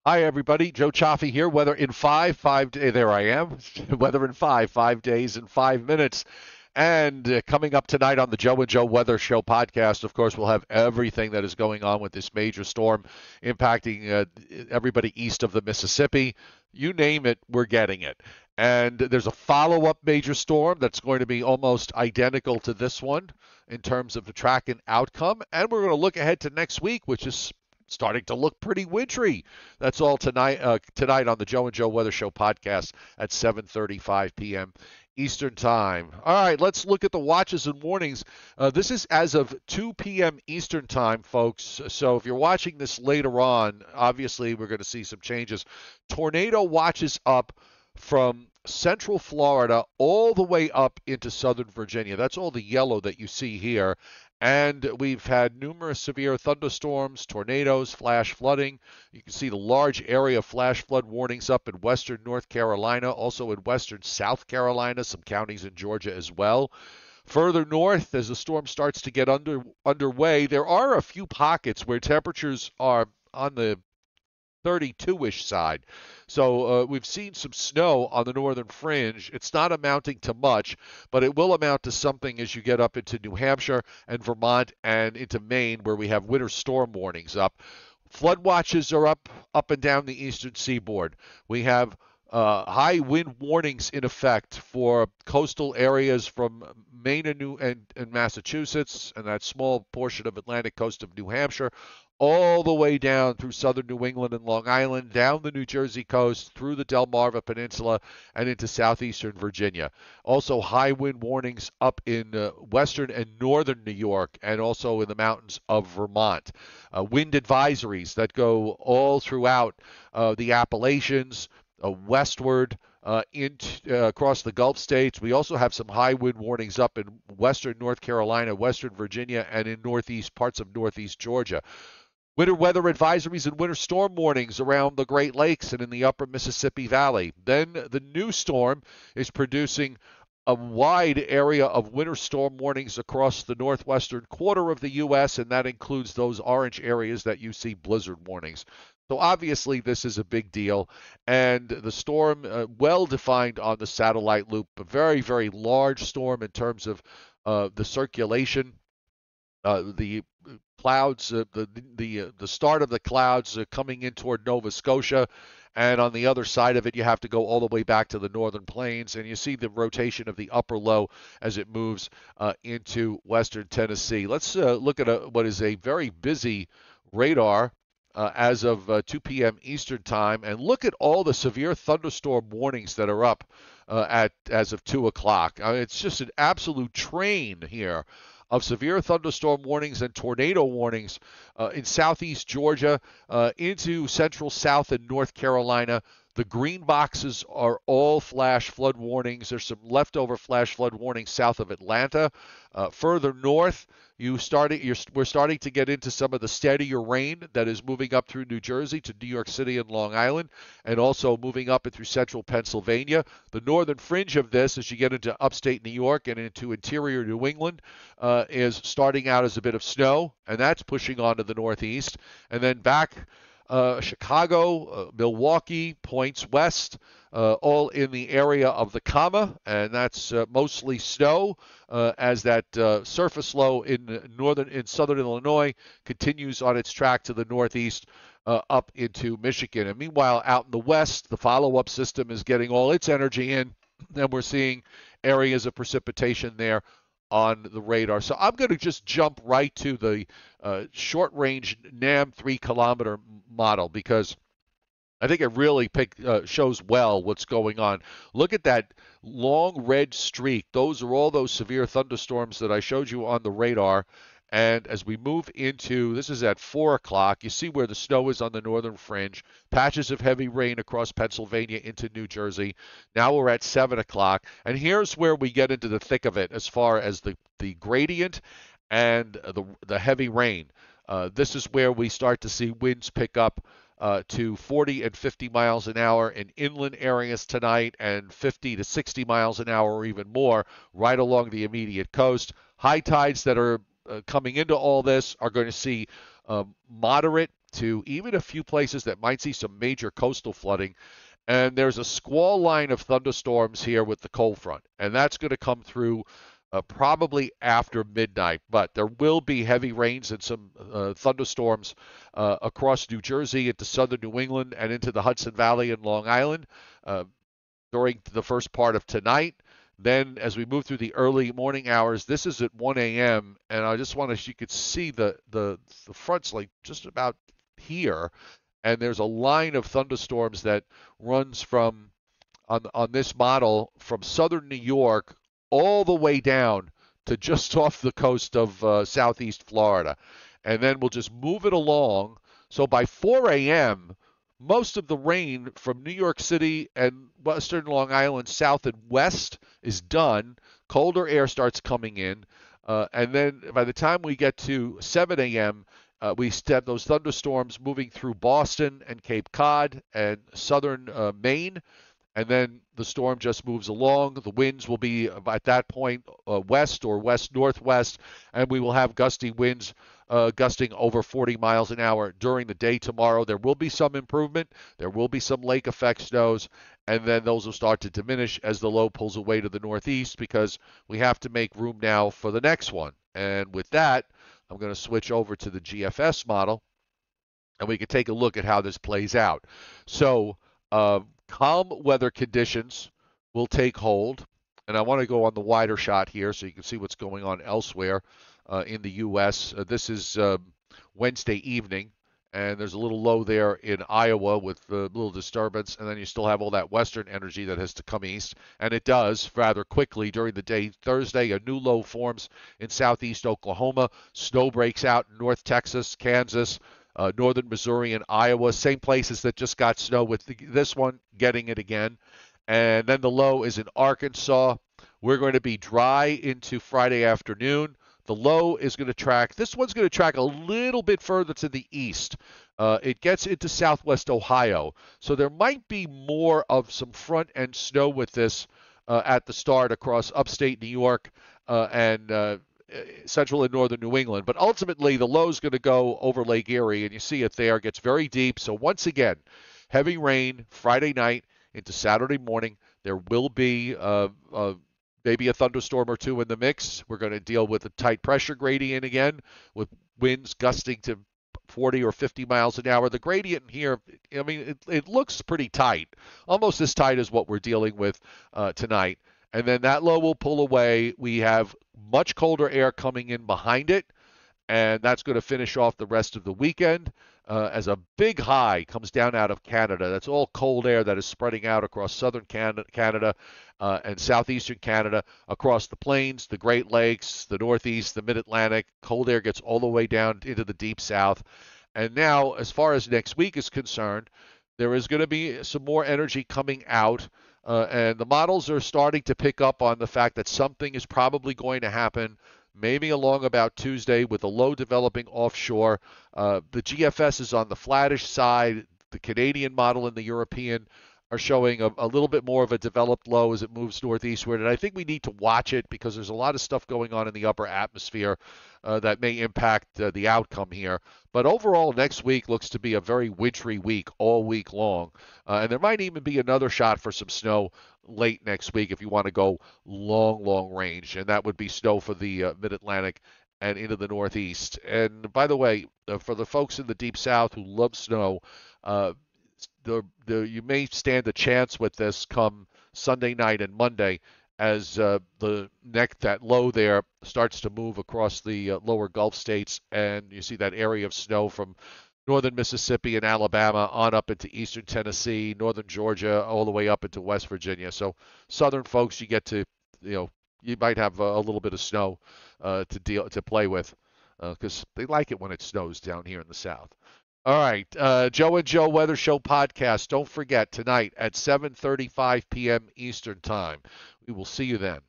Hi, everybody. Joe Cioffi here. Weather in five days. There I am. Weather in 5 days and 5 minutes. And coming up tonight on the Joe and Joe Weather Show podcast, of course, we'll have everything that is going on with this major storm impacting everybody east of the Mississippi. You name it, we're getting it. And there's a follow up major storm that's going to be almost identical to this one in terms of the track and outcome. And we're going to look ahead to next week, which is starting to look pretty wintry. That's all tonight on the Joe and Joe Weather Show podcast at 7:35 p.m. Eastern Time. All right, let's look at the watches and warnings. This is as of 2 p.m. Eastern Time, folks. So if you're watching this later on, obviously we're going to see some changes. Tornado watches up from central Florida all the way up into southern Virginia. That's all the yellow that you see here. And we've had numerous severe thunderstorms, tornadoes, flash flooding. You can see the large area of flash flood warnings up in western North Carolina, also in western South Carolina, some counties in Georgia as well. Further north, as the storm starts to get underway, there are a few pockets where temperatures are on the 32-ish side. So we've seen some snow on the northern fringe. It's not amounting to much, but it will amount to something as you get up into New Hampshire and Vermont and into Maine, where we have winter storm warnings up. Flood watches are up and down the eastern seaboard. We have high wind warnings in effect for coastal areas from Maine and Massachusetts and that small portion of Atlantic coast of New Hampshire, all the way down through southern New England and Long Island, down the New Jersey coast, through the Delmarva Peninsula, and into southeastern Virginia. Also, high wind warnings up in western and northern New York, and also in the mountains of Vermont. Wind advisories that go all throughout the Appalachians, westward across the Gulf states. We also have some high wind warnings up in western North Carolina, western Virginia, and in northeast parts of northeast Georgia. Winter weather advisories and winter storm warnings around the Great Lakes and in the upper Mississippi Valley. Then the new storm is producing a wide area of winter storm warnings across the northwestern quarter of the U.S., and that includes those orange areas that you see blizzard warnings. So obviously this is a big deal, and the storm well defined on the satellite loop, a very, very large storm in terms of the circulation. The clouds, the start of the clouds coming in toward Nova Scotia, and on the other side of it, you have to go all the way back to the northern plains, and you see the rotation of the upper low as it moves into western Tennessee. Let's look at what is a very busy radar as of 2 p.m. Eastern Time, and look at all the severe thunderstorm warnings that are up as of 2 o'clock. It's just an absolute train here of severe thunderstorm warnings and tornado warnings in southeast Georgia, into central South and North Carolina. The green boxes are all flash flood warnings. There's some leftover flash flood warnings south of Atlanta. Further north, we're starting to get into some of the steadier rain that is moving up through New Jersey to New York City and Long Island, and also moving up and through central Pennsylvania. The northern fringe of this, as you get into upstate New York and into interior New England, is starting out as a bit of snow, and that's pushing on to the northeast. And then back Chicago, Milwaukee, points west, all in the area of the comma, and that's mostly snow as that surface low in southern Illinois continues on its track to the northeast up into Michigan. And meanwhile, out in the west, the follow-up system is getting all its energy in, and we're seeing areas of precipitation there on the radar. So I'm going to just jump right to the short-range NAM 3-kilometer model, because I think it really shows well what's going on. Look at that long red streak. Those are all those severe thunderstorms that I showed you on the radar. And as we move into, this is at 4 o'clock, you see where the snow is on the northern fringe, patches of heavy rain across Pennsylvania into New Jersey. Now we're at 7 o'clock. And here's where we get into the thick of it as far as the gradient and the heavy rain. This is where we start to see winds pick up to 40 and 50 miles an hour in inland areas tonight, and 50 to 60 miles an hour or even more right along the immediate coast. High tides that are coming into all this are going to see moderate to even a few places that might see some major coastal flooding. And there's a squall line of thunderstorms here with the cold front, and that's going to come through probably after midnight. But there will be heavy rains and some thunderstorms across New Jersey into southern New England and into the Hudson Valley and Long Island during the first part of tonight. Then, as we move through the early morning hours, this is at 1 a.m. and I just want to, you could see the front's like just about here, and there's a line of thunderstorms that runs from on this model from southern New York all the way down to just off the coast of southeast Florida, and then we'll just move it along. So by 4 a.m., most of the rain from New York City and western Long Island south and west is done. Colder air starts coming in. And then by the time we get to 7 a.m., we have those thunderstorms moving through Boston and Cape Cod and southern Maine. And then the storm just moves along. The winds will be, at that point, west or west-northwest, and we will have gusty winds gusting over 40 miles an hour during the day tomorrow. There will be some improvement. There will be some lake effect snows, and then those will start to diminish as the low pulls away to the northeast because we have to make room now for the next one. And with that, I'm going to switch over to the GFS model, and we can take a look at how this plays out. So, calm weather conditions will take hold, and I want to go on the wider shot here so you can see what's going on elsewhere in the U.S. This is Wednesday evening, and there's a little low there in Iowa with a little disturbance, and then you still have all that western energy that has to come east, and it does rather quickly during the day. Thursday, a new low forms in southeast Oklahoma. Snow breaks out in North Texas, Kansas, northern Missouri and Iowa, same places that just got snow with this one getting it again. And then the low is in Arkansas. We're going to be dry into Friday afternoon. The low is going to track, this one's going to track a little bit further to the east. It gets into southwest Ohio. So there might be more of some front end snow with this at the start across upstate New York and central and northern New England. But ultimately, the low is going to go over Lake Erie, and you see it there. It gets very deep. So once again, heavy rain Friday night into Saturday morning. There will be maybe a thunderstorm or two in the mix. We're going to deal with a tight pressure gradient again with winds gusting to 40 or 50 miles an hour. The gradient here, I mean, it looks pretty tight, almost as tight as what we're dealing with tonight. And then that low will pull away. We have much colder air coming in behind it, and that's going to finish off the rest of the weekend as a big high comes down out of Canada. That's all cold air that is spreading out across southern Canada and southeastern Canada, across the plains, the Great Lakes, the Northeast, the Mid-Atlantic. Cold air gets all the way down into the deep south. And now, as far as next week is concerned, there is going to be some more energy coming out. And the models are starting to pick up on the fact that something is probably going to happen maybe along about Tuesday with a low developing offshore. The GFS is on the flattish side. The Canadian model and the European are showing a little bit more of a developed low as it moves northeastward. And I think we need to watch it because there's a lot of stuff going on in the upper atmosphere that may impact the outcome here. But overall, next week looks to be a very wintry week all week long. And there might even be another shot for some snow late next week if you want to go long range. And that would be snow for the Mid-Atlantic and into the Northeast. And by the way, for the folks in the Deep South who love snow, you may stand a chance with this come Sunday night and Monday as that low there starts to move across the lower Gulf states, and you see that area of snow from northern Mississippi and Alabama on up into eastern Tennessee, northern Georgia, all the way up into West Virginia. So southern folks, you get to, you might have a little bit of snow to play with because they like it when it snows down here in the South. All right, Joe and Joe Weather Show podcast. Don't forget, tonight at 7:35 p.m. Eastern Time. We will see you then.